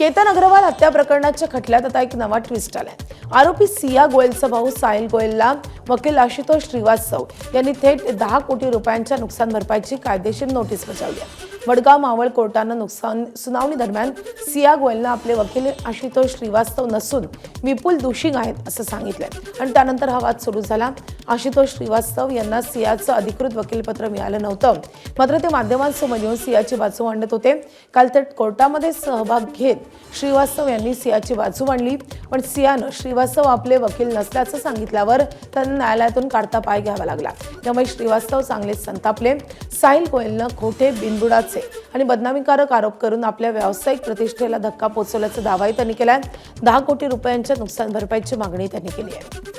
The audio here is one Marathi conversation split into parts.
केतन अग्रवाल हत्या प्रकरणाच्या खटल्यात आता एक नवा ट्विस्ट आलाय। आरोपी सिया गोयलचा भाऊ साहिल गोयलला वकील आशुतोष श्रीवास्तव यांनी थेट 10 कोटी रुपयांच्या नुकसान भरपाईची कायदेशीर नोटीस बजावली आहे। वडगाव मावळ कोर्टानं नुकसान सुनावणी दरम्यान सिया गोयलनं आपले वकील आशुतोष श्रीवास्तव नसून विपुल दुशिंग आहेत असं सांगितलंय आणि त्यानंतर हा वाद सुरू झाला। आशुतोष श्रीवास्तव यांना सियाचं अधिकृत वकीलपत्र मिळालं नव्हतं, मात्र ते माध्यमांसमोर येऊन सियाची बाजू मांडत होते। काल थेट कोर्टामध्ये सहभाग घेत श्रीवास्तव यांनी सियाची बाजू मांडली, पण सियानं श्रीवास्तव आपले वकील नसल्याचं सांगितल्यावर त्यांना न्यायालयातून काढता पाय घ्यावा लागला। त्यामुळे श्रीवास्तव चांगलेच संतापले। साहिल गोयलनं खोटे बिनबुडाचे आणि बदनामीकारक आरोप करून आपल्या व्यावसायिक प्रतिष्ठेला धक्का पोहोचवल्याचा दावाही त्यांनी केलाय। 10 कोटी रुपयांच्या नुकसान भरपाईची मागणी त्यांनी केली आहे।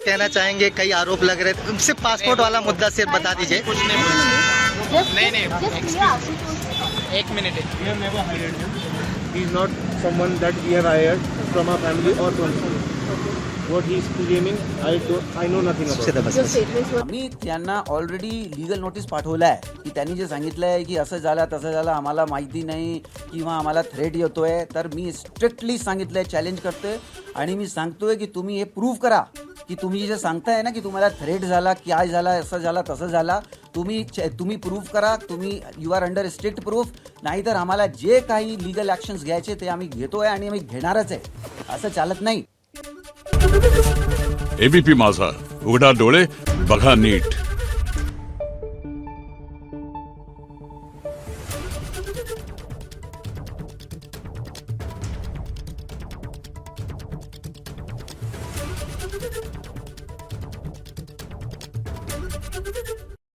कहना चाहेंगे, कई आरोप लग रहे थे, सिर्फ पासपोर्ट वाला मुद्दा सिर्फ बता दीजिए। कुछ नहीं, एक minute. We have never hired him. He is not someone that we have hired from our family or from school. What he is claiming, I know nothing about it. आम्ही त्यांना ऑलरेडी लीगल नोटीस पाठवलं आहे की त्यांनी जे सांगितलं आहे की असं झालं तसं झालं, आम्हाला माहिती नाही किंवा आम्हाला थ्रेट येतोय, तर मी स्ट्रिक्टली सांगितलं आहे, चॅलेंज करतोय आणि मी सांगतोय की तुम्ही हे प्रूव्ह करा की तुम्ही जे सांगताय ना की तुम्हाला थ्रेट झाला, काय झाला, असं झाला तसं झाला, तुम्ही प्रूव्ह करा, तुम्ही you are under strict proof, नाहीतर आम्हाला जे काही लीगल ॲक्शन्स घ्यायचे ते आम्ही घेतोय आणि आम्ही घेणारच आहे, असं चालत नाही। एबीपी माझा, उघडा डोळे बघा नीट।